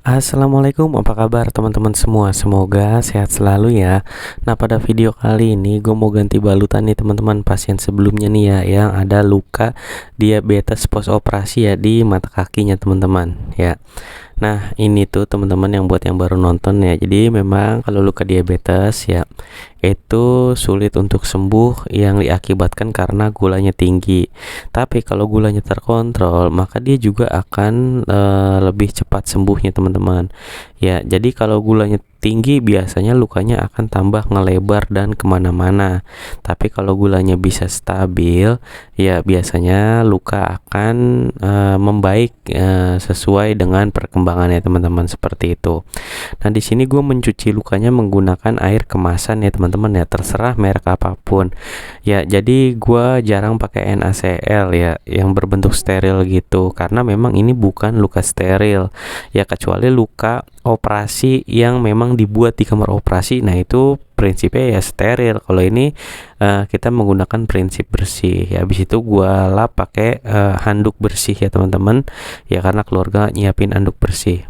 Assalamualaikum, apa kabar teman-teman semua? Semoga sehat selalu ya. Nah, pada video kali ini gue mau ganti balutan nih teman-teman, pasien sebelumnya nih ya, yang ada luka diabetes post operasi ya di mata kakinya teman-teman ya. Nah, ini tuh teman-teman yang buat yang baru nonton ya. Jadi memang kalau luka diabetes ya itu sulit untuk sembuh yang diakibatkan karena gulanya tinggi. Tapi kalau gulanya terkontrol, maka dia juga akan lebih cepat sembuhnya teman-teman. Ya, jadi kalau gulanya tinggi biasanya lukanya akan tambah ngelebar dan kemana-mana. Tapi kalau gulanya bisa stabil, ya biasanya luka akan membaik sesuai dengan perkembangannya teman-teman, seperti itu. Nah, di sini gue mencuci lukanya menggunakan air kemasan ya teman-teman ya, terserah merek apapun. Ya, jadi gue jarang pakai NaCl ya, yang berbentuk steril gitu, karena memang ini bukan luka steril. Ya, kecuali luka operasi yang memang dibuat di kamar operasi, nah itu prinsipnya ya steril. Kalau ini kita menggunakan prinsip bersih ya. Habis itu gua lap pakai handuk bersih ya teman-teman ya, karena keluarga nyiapin handuk bersih.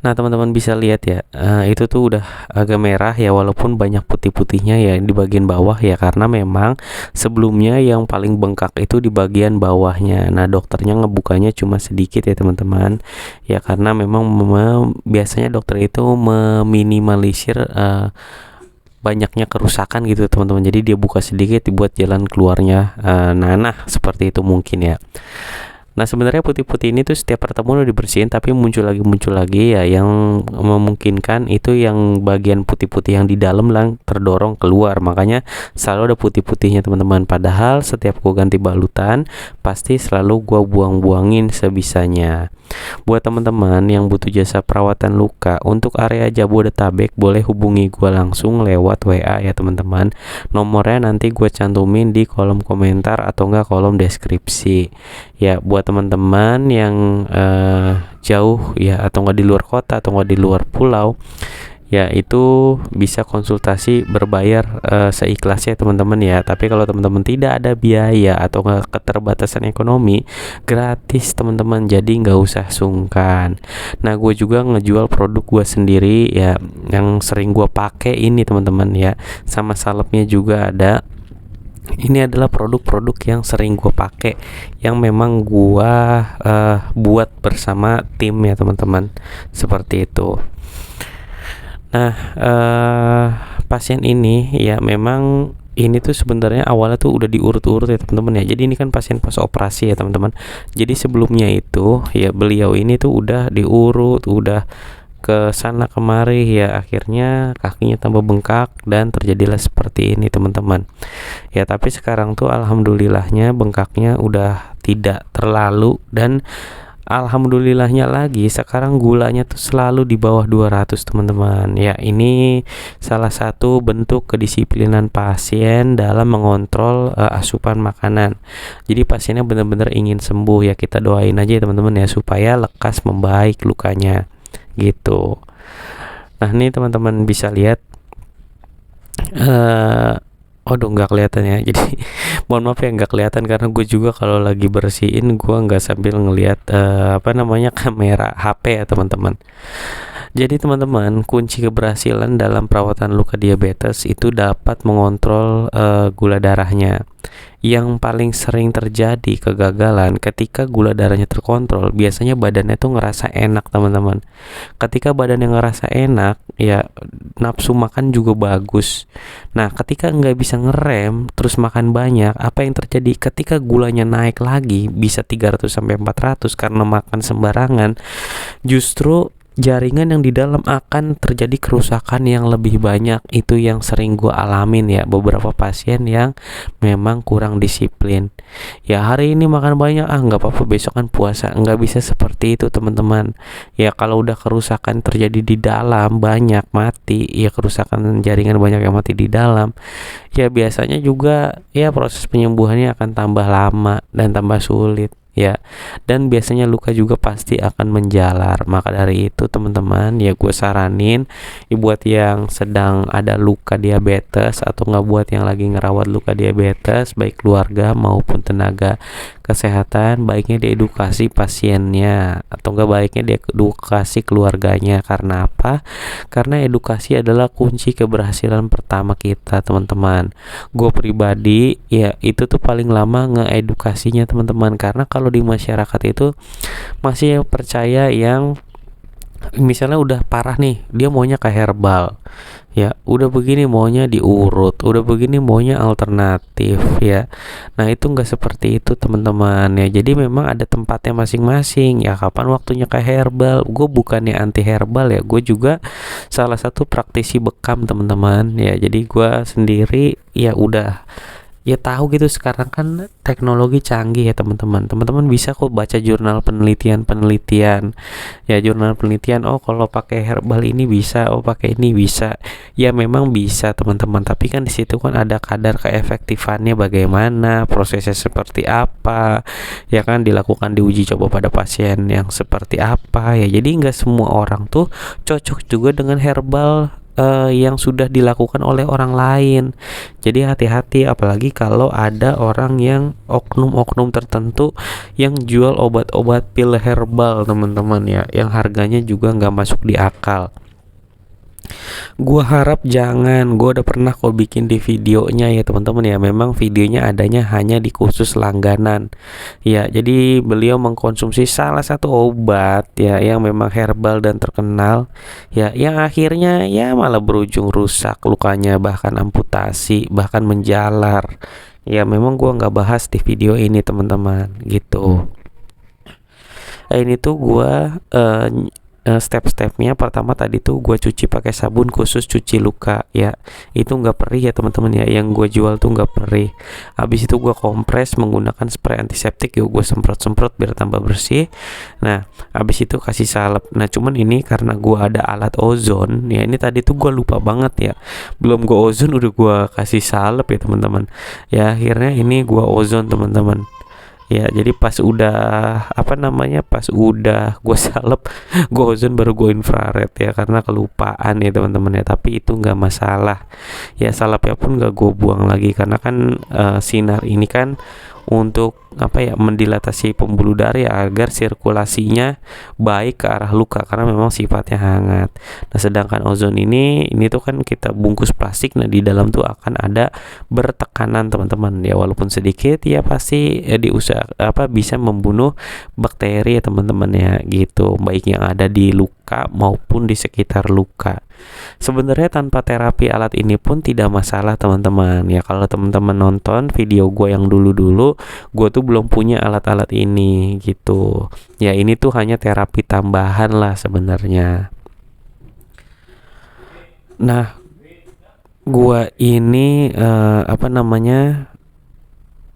Nah, teman-teman bisa lihat ya, itu tuh udah agak merah ya, walaupun banyak putih-putihnya ya di bagian bawah ya, karena memang sebelumnya yang paling bengkak itu di bagian bawahnya. Nah, dokternya ngebukanya cuma sedikit ya teman-teman ya, karena memang biasanya dokter itu meminimalisir banyaknya kerusakan gitu teman-teman. Jadi dia buka sedikit dibuat jalan keluarnya nanah, seperti itu mungkin ya. Nah, sebenarnya putih-putih ini tuh setiap pertemuan udah dibersihin, tapi muncul lagi ya, yang memungkinkan itu yang bagian putih-putih yang di dalam lang terdorong keluar, makanya selalu ada putih-putihnya teman-teman. Padahal setiap gua ganti balutan pasti selalu gua buang-buangin sebisanya. Buat teman-teman yang butuh jasa perawatan luka untuk area Jabodetabek, boleh hubungi gua langsung lewat WA ya teman-teman. Nomornya nanti gua cantumin di kolom komentar atau enggak kolom deskripsi. Ya, buat teman-teman yang jauh ya, atau enggak di luar kota atau enggak di luar pulau ya, itu bisa konsultasi berbayar seikhlasnya teman-teman ya. Tapi kalau teman-teman tidak ada biaya atau enggak keterbatasan ekonomi, gratis teman-teman, jadi nggak usah sungkan. Nah, gue juga ngejual produk gue sendiri ya, yang sering gue pakai ini teman-teman ya, sama salepnya juga ada. Ini adalah produk-produk yang sering gue pakai, yang memang gue buat bersama tim ya teman-teman, seperti itu. Nah, pasien ini ya memang ini tuh sebenarnya awalnya tuh udah diurut-urut ya teman-teman ya. Jadi ini kan pasien pas operasi ya teman-teman. Jadi sebelumnya itu ya beliau ini tuh udah diurut, udah ke sana kemari ya, akhirnya kakinya tambah bengkak dan terjadilah seperti ini teman-teman ya. Tapi sekarang tuh alhamdulillahnya bengkaknya udah tidak terlalu, dan alhamdulillahnya lagi sekarang gulanya tuh selalu di bawah 200 teman-teman ya. Ini salah satu bentuk kedisiplinan pasien dalam mengontrol asupan makanan. Jadi pasiennya benar-benar ingin sembuh ya, kita doain aja ya teman-teman ya, supaya lekas membaik lukanya gitu. Nah, ini teman-teman bisa lihat aduh, nggak kelihatan ya, jadi mohon maaf ya nggak kelihatan, karena gue juga kalau lagi bersihin gue nggak sambil ngelihat kamera HP ya teman-teman. Jadi teman-teman, kunci keberhasilan dalam perawatan luka diabetes itu dapat mengontrol gula darahnya. Yang paling sering terjadi kegagalan ketika gula darahnya terkontrol, biasanya badannya tuh ngerasa enak teman-teman. Ketika badannya ngerasa enak ya, nafsu makan juga bagus. Nah, ketika nggak bisa ngerem terus makan banyak, apa yang terjadi ketika gulanya naik lagi bisa 300 sampai 400 karena makan sembarangan, justru jaringan yang di dalam akan terjadi kerusakan yang lebih banyak. Itu yang sering gue alamin ya, beberapa pasien yang memang kurang disiplin ya. Hari ini makan banyak, nggak apa-apa, besok kan puasa. Nggak bisa seperti itu teman-teman ya. Kalau udah kerusakan terjadi di dalam banyak mati ya, kerusakan jaringan banyak yang mati di dalam ya, biasanya juga ya proses penyembuhannya akan tambah lama dan tambah sulit ya, dan biasanya luka juga pasti akan menjalar. Maka dari itu teman-teman ya, gue saranin ya, buat yang sedang ada luka diabetes atau nggak buat yang lagi ngerawat luka diabetes, baik keluarga maupun tenaga kesehatan, baiknya diedukasi pasiennya atau enggak baiknya diedukasi keluarganya. Karena apa? Karena edukasi adalah kunci keberhasilan pertama kita, teman-teman. Gue pribadi ya itu tuh paling lama ngeedukasinya, teman-teman, karena kalau di masyarakat itu masih percaya yang misalnya udah parah nih, dia maunya ke herbal, ya udah begini maunya diurut, udah begini maunya alternatif, ya. Nah itu nggak seperti itu, teman-teman, ya. Jadi memang ada tempatnya masing-masing, ya. Kapan waktunya ke herbal? Gue bukannya anti herbal, ya. Gue juga salah satu praktisi bekam, teman-teman, ya. Jadi gue sendiri ya udah ya tahu gitu. Sekarang kan teknologi canggih ya, teman-teman. Teman-teman bisa kok baca jurnal penelitian ya, jurnal penelitian. Oh kalau pakai herbal ini bisa, oh pakai ini bisa, ya memang bisa, teman-teman. Tapi kan di situ kan ada kadar keefektifannya, bagaimana prosesnya, seperti apa, ya kan, dilakukan diuji coba pada pasien yang seperti apa, ya. Jadi nggak semua orang tuh cocok juga dengan herbal yang sudah dilakukan oleh orang lain. Jadi hati-hati, apalagi kalau ada orang yang oknum-oknum tertentu yang jual obat-obat pil herbal, teman-teman, ya, yang harganya juga nggak masuk di akal. Gua harap jangan. Gua udah pernah kok bikin di videonya ya, teman-teman, ya. Memang videonya adanya hanya di khusus langganan. Ya, jadi beliau mengkonsumsi salah satu obat ya yang memang herbal dan terkenal, ya, yang akhirnya ya malah berujung rusak lukanya, bahkan amputasi, bahkan menjalar. Ya, memang gua nggak bahas di video ini, teman-teman, gitu. Ini tuh gua step-stepnya pertama tadi tuh gue cuci pakai sabun khusus cuci luka, ya. Itu nggak perih ya, teman-teman, ya. Yang gue jual tuh nggak perih. Habis itu gue kompres menggunakan spray antiseptik, yuk gue semprot-semprot biar tambah bersih. Nah habis itu kasih salep. Nah cuman ini karena gue ada alat ozon, ya, ini tadi tuh gue lupa banget, ya. Belum gue ozon udah gue kasih salep ya, teman-teman. Ya akhirnya ini gue ozon, teman-teman. Ya jadi pas udah pas udah gue salep, gue ozon, baru gue infrared, ya, karena kelupaan ya, teman-teman, ya. Tapi itu nggak masalah, ya. Salepnya pun nggak gue buang lagi karena kan sinar ini kan untuk mendilatasi pembuluh darah, ya, agar sirkulasinya baik ke arah luka karena memang sifatnya hangat. Nah sedangkan ozon ini tuh kan kita bungkus plastik. Nah di dalam tuh akan ada bertekanan, teman-teman, ya, walaupun sedikit, ya pasti bisa membunuh bakteri ya, teman-teman, ya, gitu, baik yang ada di luka maupun di sekitar luka. Sebenarnya tanpa terapi alat ini pun tidak masalah, teman-teman, ya. Kalau teman-teman nonton video gue yang dulu-dulu, gue tuh belum punya alat-alat ini, gitu, ya. Ini tuh hanya terapi tambahan lah sebenarnya. Nah gue ini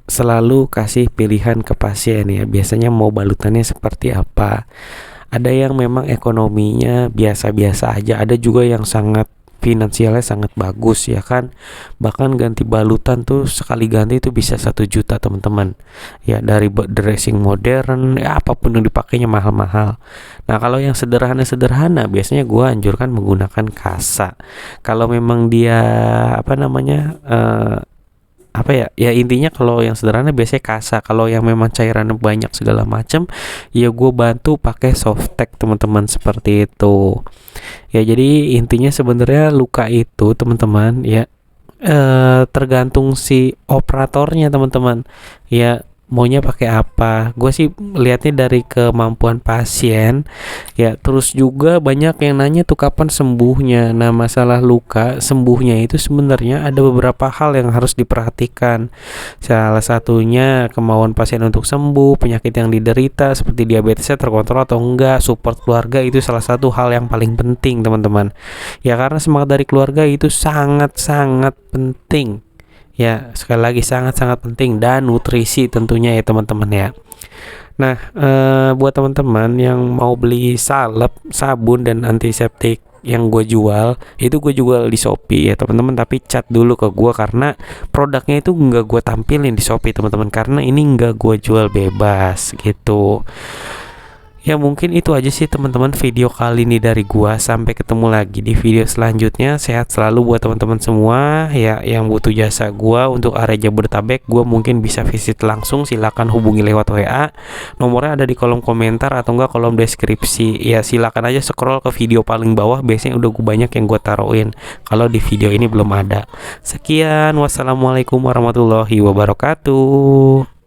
selalu kasih pilihan ke pasien, ya. Biasanya mau balutannya seperti apa. Ada yang memang ekonominya biasa-biasa aja, ada juga yang sangat finansialnya sangat bagus, ya kan. Bahkan ganti balutan tuh sekali ganti itu bisa 1 juta, teman-teman, ya. Dari dressing modern, ya, apapun yang dipakainya mahal-mahal. Nah kalau yang sederhana biasanya gue anjurkan menggunakan kasa. Kalau memang dia ya intinya kalau yang sederhana biasanya kasa. Kalau yang memang cairannya banyak segala macam, ya gue bantu pakai Softtek, teman-teman, seperti itu. Ya jadi intinya sebenarnya luka itu, teman-teman, ya, tergantung si operatornya, teman-teman, ya, maunya pakai apa. Gue sih lihatnya dari kemampuan pasien, ya. Terus juga banyak yang nanya tuh kapan sembuhnya. Nah masalah luka sembuhnya itu sebenarnya ada beberapa hal yang harus diperhatikan. Salah satunya kemauan pasien untuk sembuh, penyakit yang diderita seperti diabetesnya terkontrol atau enggak, support keluarga itu salah satu hal yang paling penting, teman-teman, ya. Karena semangat dari keluarga itu sangat-sangat penting, ya. Sekali lagi sangat-sangat penting, dan nutrisi tentunya, ya, teman-teman, ya. Nah buat teman-teman yang mau beli salep, sabun, dan antiseptik yang gue jual, itu gue jual di Shopee, ya, teman-teman. Tapi chat dulu ke gue karena produknya itu nggak gue tampilin di Shopee, teman-teman, karena ini nggak gue jual bebas, gitu. Ya mungkin itu aja sih teman-teman video kali ini dari gua. Sampai ketemu lagi di video selanjutnya. Sehat selalu buat teman-teman semua ya yang butuh jasa gua untuk area Jabodetabek. Gua mungkin bisa visit langsung, silakan hubungi lewat WA. Nomornya ada di kolom komentar atau enggak kolom deskripsi. Ya silakan aja scroll ke video paling bawah. Biasanya udah banyak yang gua taruhin. Kalau di video ini belum ada. Sekian, wassalamualaikum warahmatullahi wabarakatuh.